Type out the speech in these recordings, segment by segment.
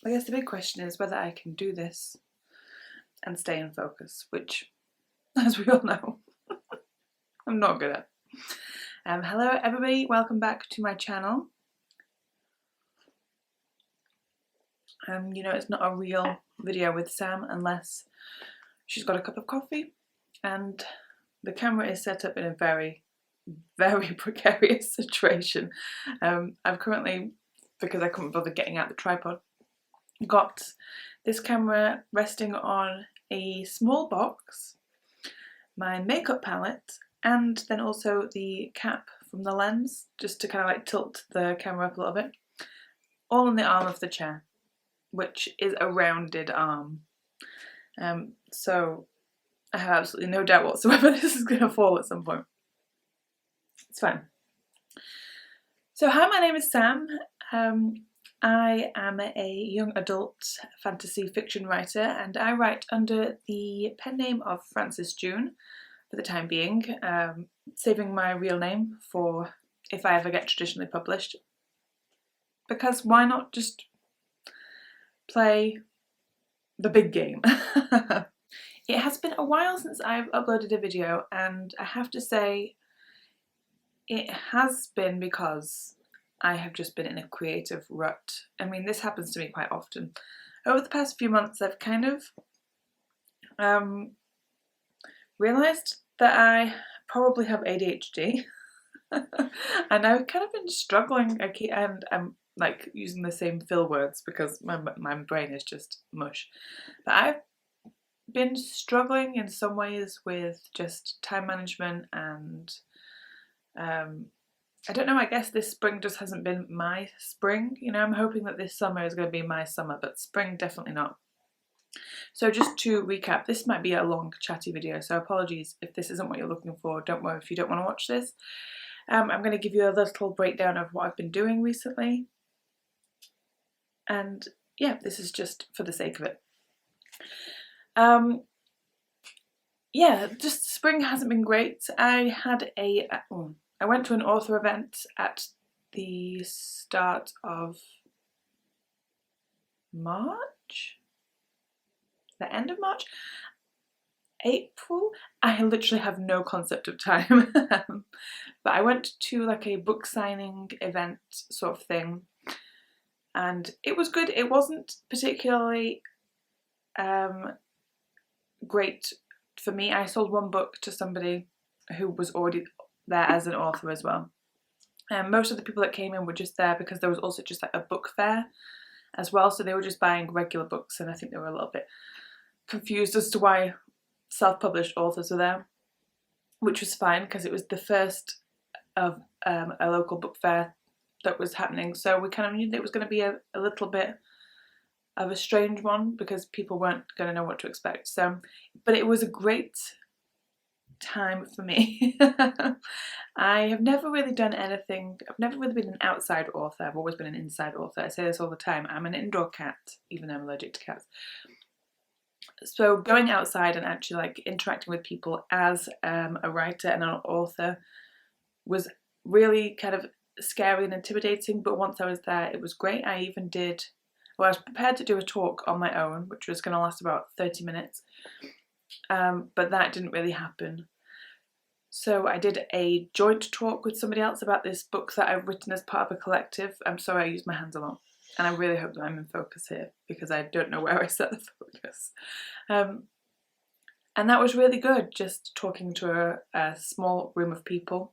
I guess the big question is whether I can do this and stay in focus, which, as we all know, I'm not good at. Hello everybody, welcome back to my channel. You know, it's not a real video with Sam unless she's got a cup of coffee, and the camera is set up in a very, very precarious situation. I've currently, because I couldn't bother getting out the tripod, got this camera resting on a small box, my makeup palette, and then also the cap from the lens, just to kind of like tilt the camera up a little bit, all on the arm of the chair, which is a rounded arm. So I have absolutely no doubt whatsoever this is going to fall at some point. It's fine. So hi, my name is Sam. I am a young adult fantasy fiction writer, and I write under the pen name of Frances June for the time being, saving my real name for if I ever get traditionally published. Because why not just play the big game? It has been a while since I've uploaded a video, and I have to say it has been because I have just been in a creative rut. I mean, this happens to me quite often. Over the past few months, I've kind of realised that I probably have ADHD, and I've kind of been struggling, and I'm like using the same fill words because my brain is just mush. But I've been struggling in some ways with just time management, and I don't know, I guess this spring just hasn't been my spring. You know, I'm hoping that this summer is going to be my summer, but spring definitely not. So just to recap, this might be a long chatty video, so apologies if this isn't what you're looking for. Don't worry if you don't want to watch this. I'm going to give you a little breakdown of what I've been doing recently, and yeah, this is just for the sake of it. Yeah, just spring hasn't been great. I went to an author event at the start of March? The end of March? April? I literally have no concept of time. But I went to like a book signing event sort of thing, and it was good. It wasn't particularly great for me. I sold one book to somebody who was already there as an author as well. And most of the people that came in were just there because there was also just like a book fair as well, so they were just buying regular books, and I think they were a little bit confused as to why self-published authors were there, which was fine because it was the first of a local book fair that was happening, so we kind of knew that it was going to be a little bit of a strange one because people weren't going to know what to expect. So, but it was a great time for me. I have never really done anything. I've never really been an outside author. I've always been an inside author. I say this all the time. I'm an indoor cat, even though I'm allergic to cats. So going outside and actually like interacting with people as a writer and an author was really kind of scary and intimidating, but once I was there it was great. I was prepared to do a talk on my own, which was going to last about 30 minutes, but that didn't really happen. So I did a joint talk with somebody else about this book that I've written as part of a collective. I'm sorry I use my hands a lot, and I really hope that I'm in focus here because I don't know where I set the focus. And that was really good, just talking to a small room of people.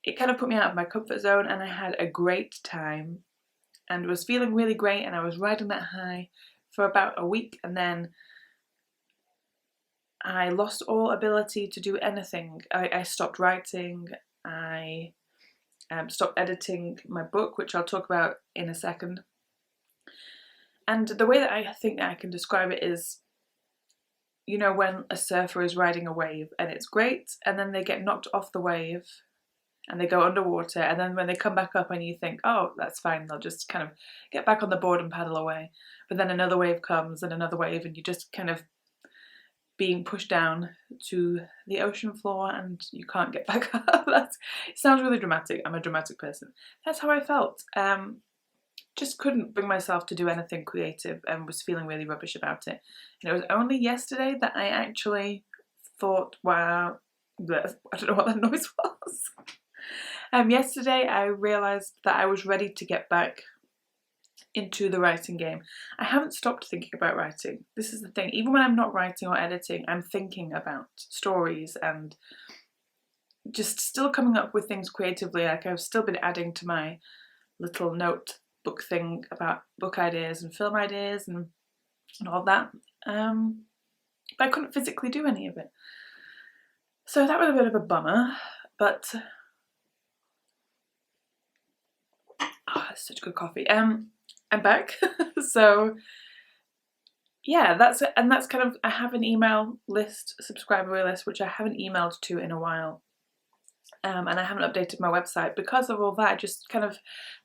It kind of put me out of my comfort zone, and I had a great time and was feeling really great, and I was riding that high for about a week, and then I lost all ability to do anything. I stopped writing, I stopped editing my book, which I'll talk about in a second. And the way that I think that I can describe it is, you know, when a surfer is riding a wave and it's great, and then they get knocked off the wave and they go underwater, and then when they come back up and you think, oh, that's fine, they'll just kind of get back on the board and paddle away. But then another wave comes and another wave, and you just kind of being pushed down to the ocean floor and you can't get back up. It sounds really dramatic. I'm a dramatic person. That's how I felt. just couldn't bring myself to do anything creative and was feeling really rubbish about it. And it was only yesterday that I actually thought, wow, I don't know what that noise was. Yesterday I realised that I was ready to get back into the writing game. I haven't stopped thinking about writing. This is the thing, even when I'm not writing or editing, I'm thinking about stories and just still coming up with things creatively. Like I've still been adding to my little notebook thing about book ideas and film ideas and all that. But I couldn't physically do any of it. So that was a bit of a bummer, but it's such good coffee. I'm back. So yeah, that's kind of, I have an email list, subscriber list, which I haven't emailed to in a while. And I haven't updated my website because of all that. I just kind of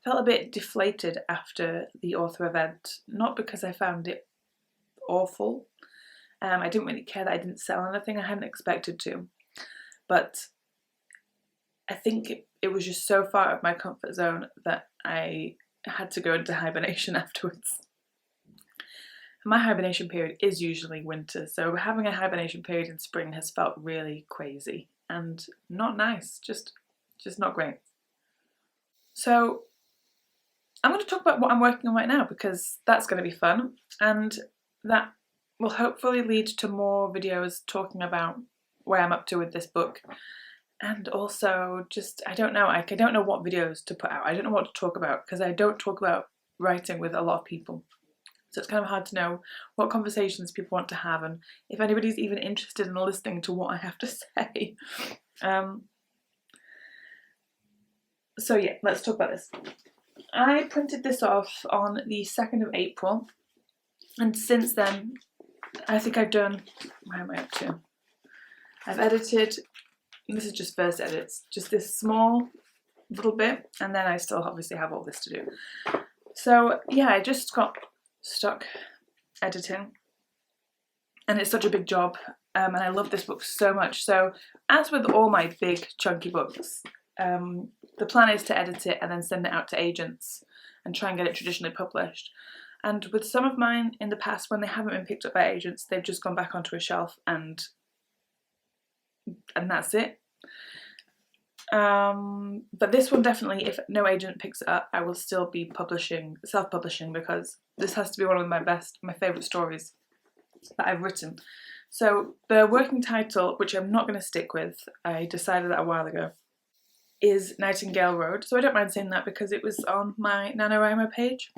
felt a bit deflated after the author event, not because I found it awful. I didn't really care that I didn't sell anything. I hadn't expected to, but I think it was just so far out of my comfort zone that I had to go into hibernation afterwards. My hibernation period is usually winter, so having a hibernation period in spring has felt really crazy and not nice, just not great. So I'm going to talk about what I'm working on right now because that's going to be fun, and that will hopefully lead to more videos talking about where I'm up to with this book. And also just, I don't know what videos to put out. I don't know what to talk about because I don't talk about writing with a lot of people. So it's kind of hard to know what conversations people want to have and if anybody's even interested in listening to what I have to say. So yeah, let's talk about this. I printed this off on the 2nd of April, and since then I think I've done, where am I up to? I've edited, this is just first edits, just this small little bit, and then I still obviously have all this to do. So yeah, I just got stuck editing and it's such a big job, and I love this book so much. So as with all my big chunky books, the plan is to edit it and then send it out to agents and try and get it traditionally published. And with some of mine in the past, when they haven't been picked up by agents, they've just gone back onto a shelf and that's it. But this one definitely, if no agent picks it up, I will still be self-publishing, because this has to be one of my favourite stories that I've written. So the working title, which I'm not going to stick with, I decided that a while ago, is Nightingale Road. So I don't mind saying that because it was on my NaNoWriMo page,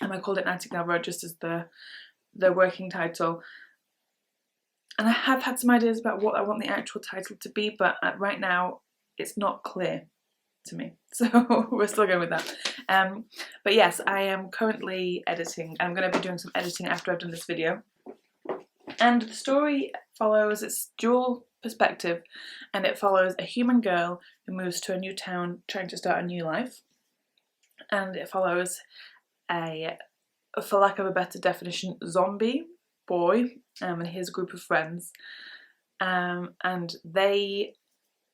and I called it Nightingale Road just as the working title. And I have had some ideas about what I want the actual title to be, but right now it's not clear to me. So we're still going with that. But yes, I am currently editing. I'm going to be doing some editing after I've done this video. And the story follows, it's dual perspective, and it follows a human girl who moves to a new town trying to start a new life. And it follows a, for lack of a better definition, zombie boy and his group of friends, and they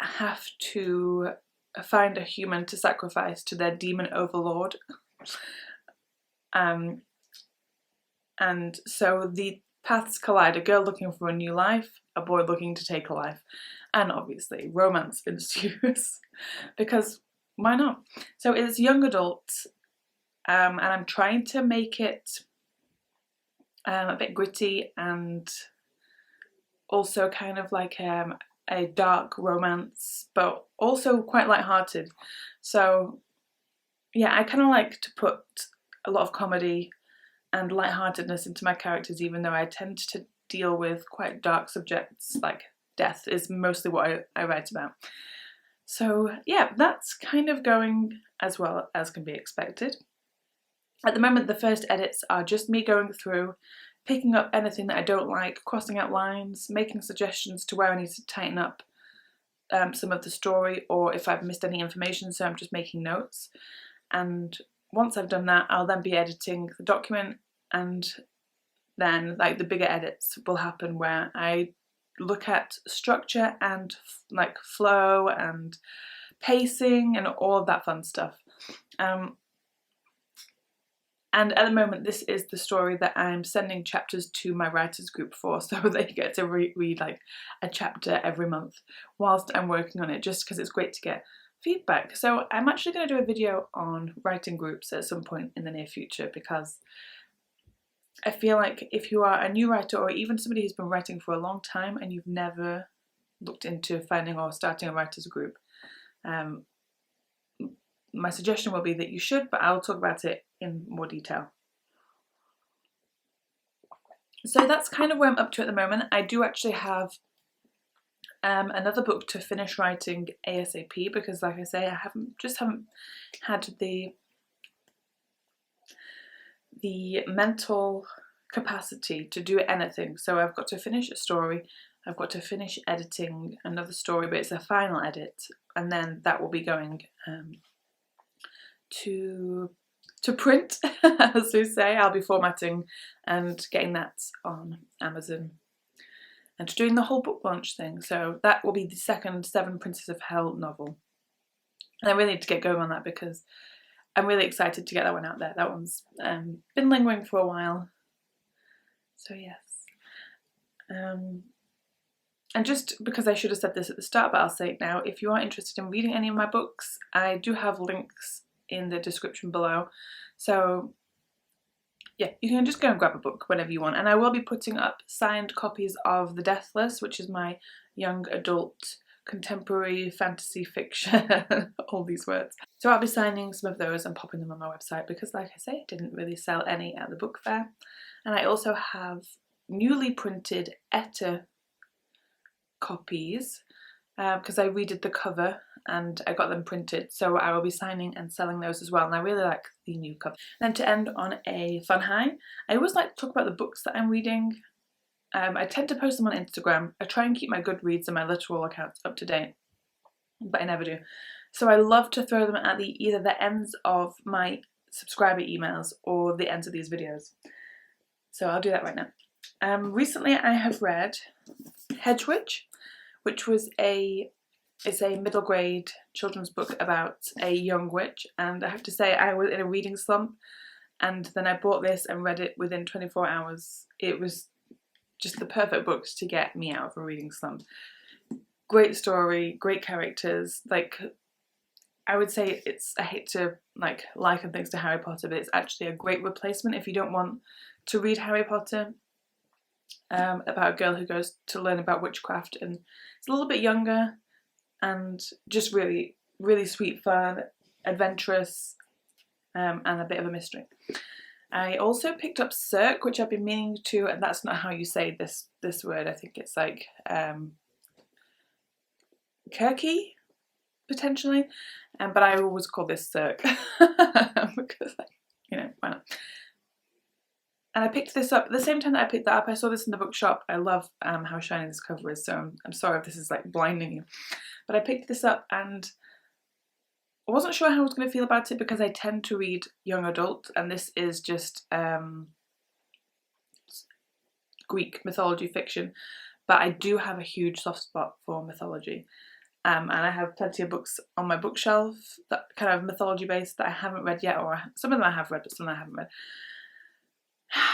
have to find a human to sacrifice to their demon overlord. And so the paths collide, a girl looking for a new life, a boy looking to take a life, and obviously romance ensues, because why not? So it's young adult, and I'm trying to make it a bit gritty and also kind of like a dark romance, but also quite light-hearted. So yeah, I kind of like to put a lot of comedy and light-heartedness into my characters, even though I tend to deal with quite dark subjects, like death is mostly what I write about. So yeah, that's kind of going as well as can be expected. At the moment, the first edits are just me going through, picking up anything that I don't like, crossing out lines, making suggestions to where I need to tighten up some of the story, or if I've missed any information, so I'm just making notes. And once I've done that, I'll then be editing the document, and then like the bigger edits will happen where I look at structure and like flow and pacing and all of that fun stuff. And at the moment, this is the story that I'm sending chapters to my writers group for, so they get to read like a chapter every month whilst I'm working on it, just because it's great to get feedback. So I'm actually going to do a video on writing groups at some point in the near future, because I feel like if you are a new writer, or even somebody who's been writing for a long time and you've never looked into finding or starting a writers group, my suggestion will be that you should, but I'll talk about it in more detail. So that's kind of where I'm up to at the moment. I do actually have another book to finish writing ASAP, because like I say, I haven't had the mental capacity to do anything. So I've got to finish a story, I've got to finish editing another story, but it's a final edit, and then that will be going to print, as we say. I'll be formatting and getting that on Amazon and doing the whole book launch thing. So that will be the second Seven Princes of Hell novel. And I really need to get going on that, because I'm really excited to get that one out there. That one's been lingering for a while. So yes. And just because I should have said this at the start, but I'll say it now, if you are interested in reading any of my books, I do have links in the description below. So yeah, you can just go and grab a book whenever you want. And I will be putting up signed copies of The Deathless, which is my young adult contemporary fantasy fiction, all these words. So I'll be signing some of those and popping them on my website, because like I say, I didn't really sell any at the book fair. And I also have newly printed Etta copies, because I redid the cover and I got them printed, so I will be signing and selling those as well, and I really like the new cover. Then to end on a fun high, I always like to talk about the books that I'm reading. I tend to post them on Instagram. I try and keep my Goodreads and my Literal accounts up to date, but I never do. So I love to throw them at either the ends of my subscriber emails or the ends of these videos. So I'll do that right now. Recently I have read Hedge Witch, which was it's a middle grade children's book about a young witch, and I have to say I was in a reading slump, and then I bought this and read it within 24 hours. It was just the perfect book to get me out of a reading slump. Great story, great characters. Like, I would say I hate to liken things to Harry Potter, but it's actually a great replacement if you don't want to read Harry Potter. About a girl who goes to learn about witchcraft, and it's a little bit younger and just really, really sweet, fun, adventurous, and a bit of a mystery. I also picked up Cirque, which I've been meaning to, and that's not how you say this word. I think it's like Kirky, potentially, but I always call this Cirque because, why not? And I picked this up at the same time that I picked that up. I saw this in the bookshop. I love how shiny this cover is, so I'm sorry if this is like blinding you. But I picked this up and I wasn't sure how I was going to feel about it, because I tend to read young adult, and this is just Greek mythology fiction. But I do have a huge soft spot for mythology. And I have plenty of books on my bookshelf that kind of mythology based that I haven't read yet, or some of them I have read, but some I haven't read.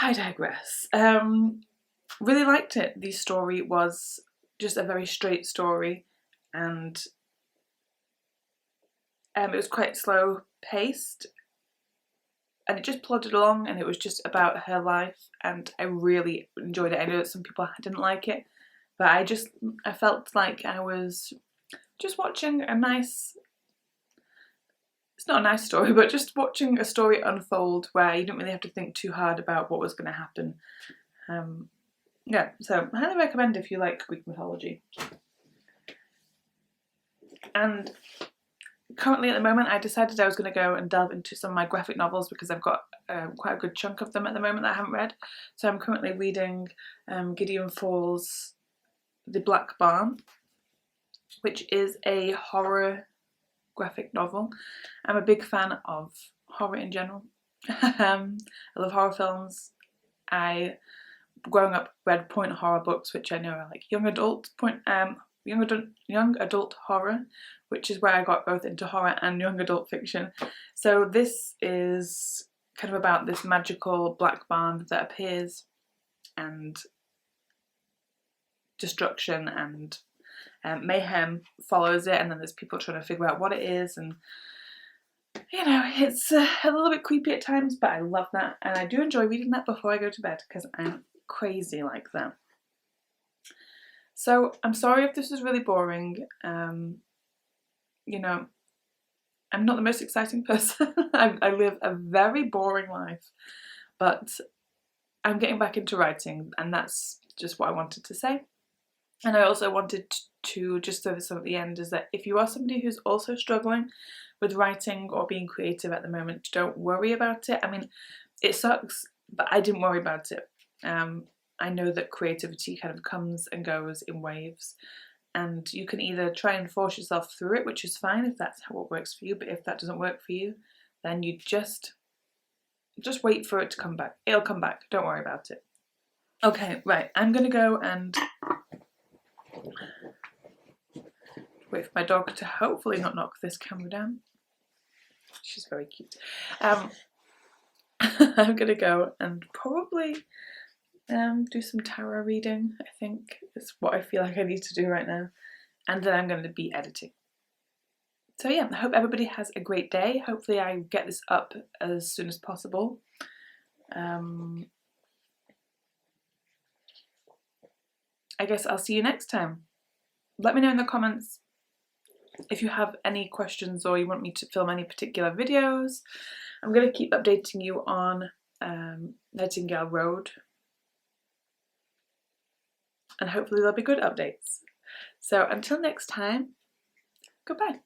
I digress. Really liked it. The story was just a very straight story, and it was quite slow paced, and it just plodded along, and it was just about her life, and I really enjoyed it. I know that some people didn't like it, but I felt like I was just watching a nice, it's not a nice story, but just watching a story unfold where you didn't really have to think too hard about what was going to happen. Yeah, so I highly recommend if you like Greek mythology. And currently at the moment I decided I was going to go and delve into some of my graphic novels, because I've got quite a good chunk of them at the moment that I haven't read. So I'm currently reading Gideon Falls' The Black Barn, which is a horror graphic novel. I'm a big fan of horror in general. I love horror films. I, growing up, read point horror books, which I know are like young adult horror, which is where I got both into horror and young adult fiction. So this is kind of about this magical black barn that appears, and destruction and mayhem follows it, and then there's people trying to figure out what it is, and you know, it's a little bit creepy at times, but I love that, and I do enjoy reading that before I go to bed because I'm crazy like that. So I'm sorry if this is really boring. You know, I'm not the most exciting person. I live a very boring life, but I'm getting back into writing, and that's just what I wanted to say. And I also wanted to just throw this on at the end, is that if you are somebody who's also struggling with writing or being creative at the moment, don't worry about it. I mean, it sucks, but I didn't worry about it. I know that creativity kind of comes and goes in waves, and you can either try and force yourself through it, which is fine if that's how it works for you, but if that doesn't work for you, then you just wait for it to come back. It'll come back, don't worry about it. Okay, right, I'm gonna go and wait for my dog to hopefully not knock this camera down. She's very cute. I'm gonna go and probably do some tarot reading. I think is what I feel like I need to do right now, and then I'm going to be editing. So yeah, I hope everybody has a great day. Hopefully I get this up as soon as possible. I guess I'll see you next time. Let me know in the comments if you have any questions or you want me to film any particular videos. I'm going to keep updating you on Nightingale Road, and hopefully there'll be good updates. So until next time, goodbye.